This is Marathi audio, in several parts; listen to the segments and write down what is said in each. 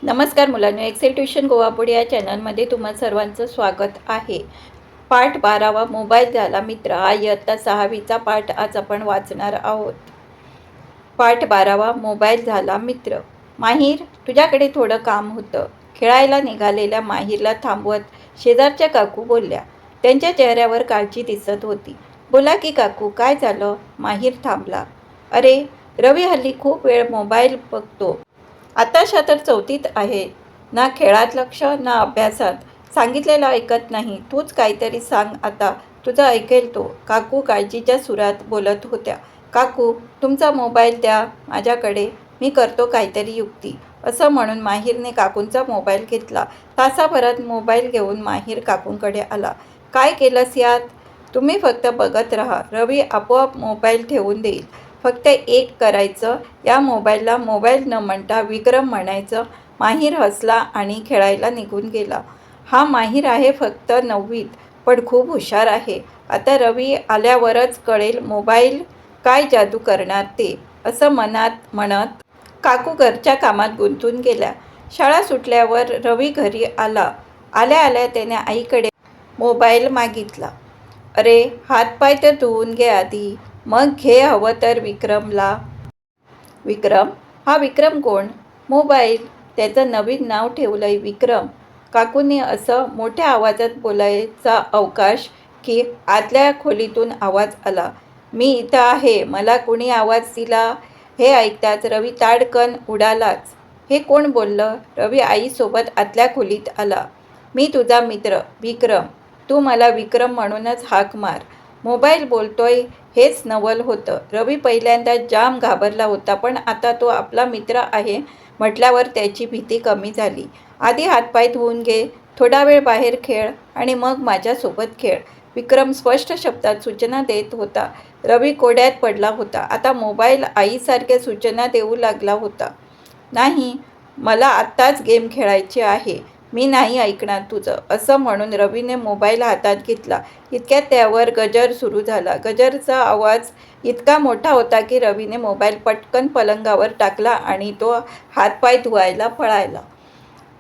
नमस्कार मुलांनो, एक्सेल ट्युशन गोवापूर या चॅनलमध्ये तुम्हा सर्वांचं स्वागत आहे. पाठ 12वा मोबाईल झाला मित्र हा इयत्ता 6वीचा पाठ आज आपण वाचणार आहोत. पाठ 12वा मोबाईल झाला मित्र. माहीर, तुझ्याकडे थोडं काम होतं. खेळायला निघालेल्या माहीरला थांबवत शेजारच्या काकू बोलल्या. त्यांच्या चेहऱ्यावर काळजी दिसत होती. बोला की काकू, काय झालं? माहीर थांबला. अरे, रवी हल्ली खूप वेळ मोबाईल बघतो. आताशा तर 4थीत आहे. ना खेळात लक्ष ना अभ्यासात. सांगितलेलं ऐकत नाही. तूच काहीतरी सांग आता, तुझं ऐकेल तो. काकू काळजीच्या सुरात बोलत होत्या. काकू, तुमचा मोबाईल द्या माझ्याकडे, मी करतो काहीतरी युक्ती. असं म्हणून माहीरने काकूंचा मोबाईल घेतला. तासाभरात मोबाईल घेऊन माहीर काकूंकडे आला. काय केलंस यात? तुम्ही फक्त बघत राहा, रवी आपोआप मोबाईल ठेवून देईल. फक्त एक करायचं, या मोबाईलला मोबाईल न म्हणता विक्रम म्हणायचं. माहीर हसला आणि खेळायला निघून गेला. हा माहीर आहे फक्त 9वीत, पण खूप हुशार आहे. आता रवी आल्यावरच कळेल मोबाईल काय जादू करणार ते, असं मनात म्हणत काकू घरच्या कामात गुंतून गेल्या. शाळा सुटल्यावर रवी घरी आला. आल्या आल्या त्याने आईकडे मोबाईल मागितला. अरे, हातपाय तर धुवून घे आधी, मग घे हवं तर विक्रमला. विक्रम? हा विक्रम कोण? मोबाईल, त्याचं नवीन नाव ठेवलंय विक्रम. काकूंनी असं मोठ्या आवाजात बोलायचा अवकाश की आतल्या खोलीतून आवाज आला. मी इथं आहे, मला कोणी आवाज दिला? हे ऐकताच रवी ताडकन उडालाच. हे कोण बोललं? रवी आईसोबत आतल्या खोलीत आला. मी तुझा मित्र विक्रम. तू मला विक्रम म्हणूनच हाक मार. मोबाईल बोलतोय हेच नवल होतं. रवी पहिल्यांदा जाम घाबरला होता, पण आता तो आपला मित्र आहे म्हटल्यावर त्याची भीती कमी झाली. आधी हातपाय धुवून घे, थोडा वेळ बाहेर खेळ आणि मग माझ्यासोबत खेळ, विक्रम स्पष्ट शब्दात सूचना देत होता. रवी कोड्यात पडला होता. आता मोबाईल आईसारख्या सूचना देऊ लागला होता. नाही, मला आत्ताच गेम खेळायची आहे, मी नाही ऐकणार तुझं, असं म्हणून रवीने मोबाईल हातात घेतला. इतक्यात त्यावर गजर सुरू झाला. गजरचा आवाज इतका मोठा होता की रवीने मोबाईल पटकन पलंगावर टाकला आणि तो हातपाय धुवायला पळाला.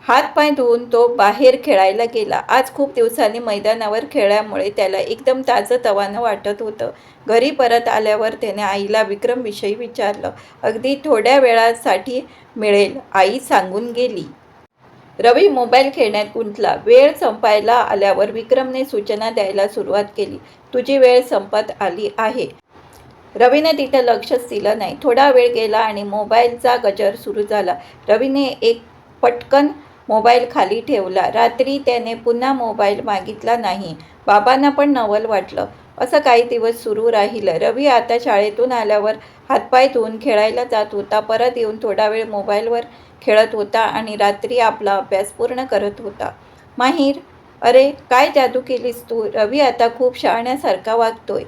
हातपाय धुवून तो बाहेर खेळायला गेला. आज खूप दिवसांनी मैदानावर खेळल्यामुळे त्याला एकदम ताजंतवानं वाटत होतं. घरी परत आल्यावर त्याने आईला विक्रमविषयी विचारलं. अगदी थोड्या वेळासाठी मिळेल, आई सांगून गेली. रवी मोबाईल खेळण्यात गुंतला. वेळ संपायला आल्यावर विक्रमने सूचना द्यायला सुरुवात केली. तुझी वेळ संपत आली आहे. रवीने तिथं लक्षच दिलं नाही. थोडा वेळ गेला आणि मोबाईलचा गजर सुरू झाला. रवीने एक पटकन मोबाईल खाली ठेवला. रात्री त्याने पुन्हा मोबाईल मागितला नाही. बाबांना पण नवल वाटलं. असं काही दिवस सुरू राहिलं. रवी आता शाळेतून आल्यावर हातपाय धुवून खेळायला जात होता. परत येऊन थोडा वेळ मोबाईलवर खेळत होता आणि रात्री आपला अभ्यास पूर्ण करत होता. माहीर, अरे काय जादू केलीस तू? रवी आता खूप शहाण्यासारखा वागतोय.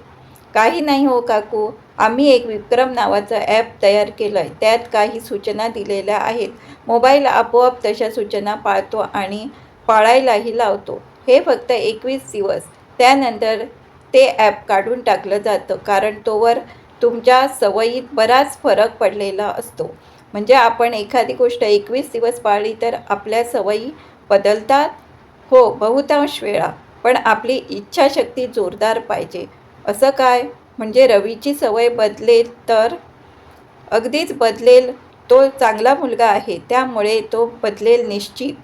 काही नाही हो काकू, आम्ही एक विक्रम नावाचं ॲप तयार केलं आहे. त्यात काही सूचना दिलेल्या आहेत. मोबाईल आपोआप तशा सूचना पाळतो आणि पाळायलाही लावतो. हे फक्त 21 दिवस, त्यानंतर ते ॲप काढून टाकलं जातं, कारण तोवर तुमच्या सवयीत बराच फरक पडलेला असतो. म्हणजे आपण एखादी गोष्ट 21 दिवस पाळली तर आपल्या सवयी बदलतात? हो, बहुतांश वेळा. पण आपली इच्छाशक्ती जोरदार पाहिजे. असं काय? म्हणजे रवीची सवय बदलेल तर? अगदीच बदलेल. तो चांगला मुलगा आहे, त्यामुळे तो बदलेल निश्चित.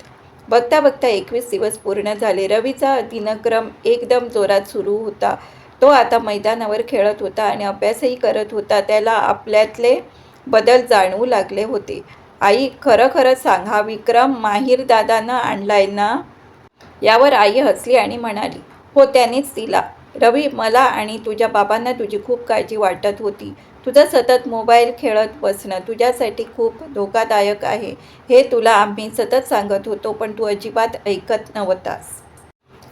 बघता बघता 21 दिवस पूर्ण झाले. रवीचा दिनक्रम एकदम जोरात सुरू होता. तो आता मैदानावर खेळत होता आणि अभ्यासही करत होता. त्याला आपल्यातले बदल जाणवू लागले होते. आई, खरं खरं सांग, हा विक्रम माहीर दादानं आणलाय ना? यावर आई हसली आणि म्हणाली, हो, त्यानेच दिला. रवी, मला आणि तुझ्या बाबांना तुझी खूप काळजी वाटत होती. तुझं सतत मोबाईल खेळत बसणं तुझ्यासाठी खूप धोकादायक आहे, हे तुला आम्ही सतत सांगत होतो, पण तू अजिबात ऐकत नव्हतास.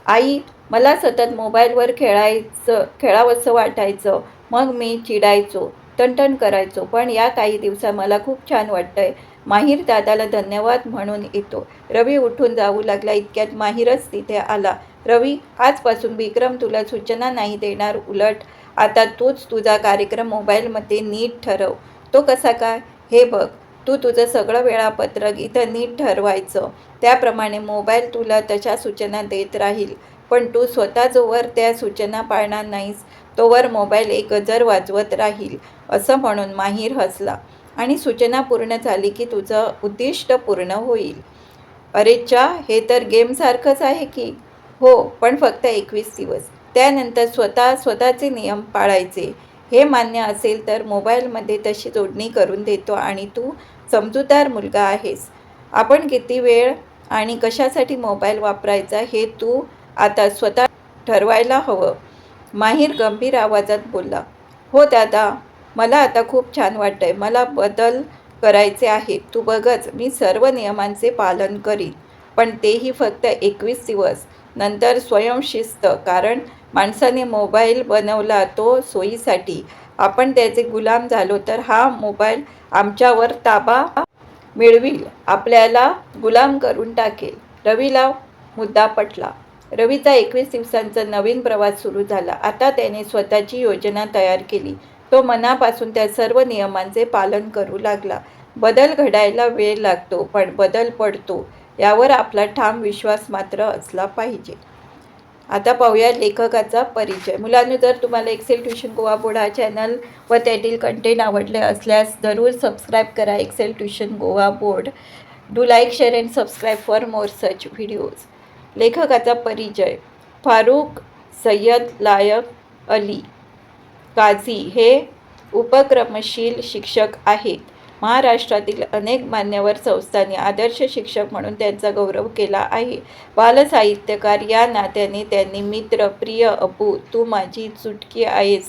आई, मला सतत मोबाईलवर खेळावंसं वाटायचं. मग मी चिडायचो, टणटण करायचो. पण या काही दिवसात मला खूप छान वाटतंय. माहीर दादाला धन्यवाद म्हणून येतो. रवी उठून जाऊ लागला. इतक्यात माहीरच तिथे आला. रवी, आजपासून विक्रम तुला सूचना नाही देणार. उलट आता तूच तुझा कार्यक्रम मोबाईलमध्ये नीट ठरव. तो कसा काय? हे बघ, तू तुझं सगळं वेळापत्रक इथं नीट ठरवायचं. त्याप्रमाणे मोबाईल तुला तशा सूचना देत राहील. पण तू स्वतः जोवर त्या सूचना पाळणार नाहीस तोवर मोबाईल एक गजर वाजवत राहील, असं म्हणून माहीर हसला. आणि सूचना पूर्ण झाली की तुझं उद्दिष्ट पूर्ण होईल. अरे च्या, हे तर गेमसारखंच आहे की. हो, पण फक्त 21 दिवस. त्यानंतर स्वतःचे नियम पाळायचे. हे मान्य असेल तर मोबाईलमध्ये तशी जोडणी करून देतो आणि तू समजूतदार मुलगा आहेस. आपण किती वेळ आणि कशासाठी मोबाईल वापरायचा हे तू आता स्वतः ठरवायला हवं. माहीर गंभीर आवाजात बोलला. हो दादा, मला आता खूप छान वाटतंय. मला बदल करायचे आहेत. तू बघच, मी सर्व नियमांचे पालन करीन. पण तेही फक्त 21 दिवस. नंतर स्वयंशिस्त. कारण माणसाने मोबाईल बनवला तो सोयीसाठी. आपण त्याचे गुलाम झालो तर हा मोबाईल आमच्यावर ताबा मिळवील, आपल्याला गुलाम करून टाकेल. रवीला मुद्दा पटला. रवीचा 21 दिवसांचा नवीन प्रवास सुरू झाला. आता त्याने स्वतःची योजना तयार केली. तो मनापासून त्या सर्व नियमांचे पालन करू लागला. बदल घडायला वेळ लागतो, पण बदल पडतो यावर आपला ठाम विश्वास मात्र असला पाहिजे. आता पाहूया लेखकाचा परिचय. मुलांनो, जर तुम्हाला एक्सेल ट्युशन गोवा बोर्ड हा चॅनल व त्यातील कंटेंट आवडले असल्यास जरूर सबस्क्राईब करा excel tuition Goa board. Do like, share and subscribe for more such videos. लेखकाचा परिचय. फारुख सय्यद लायक अली काझी हे उपक्रमशील शिक्षक आहेत. महाराष्ट्रातील अनेक मान्यवर संस्थांनी आदर्श शिक्षक म्हणून त्यांचा गौरव केला आहे. बालसाहित्यकार या नात्याने त्यांनी मित्र, प्रिय अबू, तू माझी चुटकी आहेस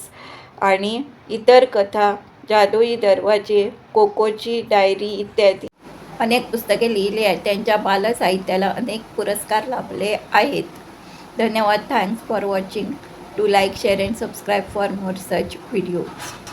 आणि इतर कथा, जादुई दरवाजे, कोकोची डायरी इत्यादी अनेक पुस्तके लिहिली आहेत. त्यांच्या बालसाहित्याला अनेक पुरस्कार लाभले आहेत. धन्यवाद. Thanks for watching. Do like, share and subscribe for more such videos.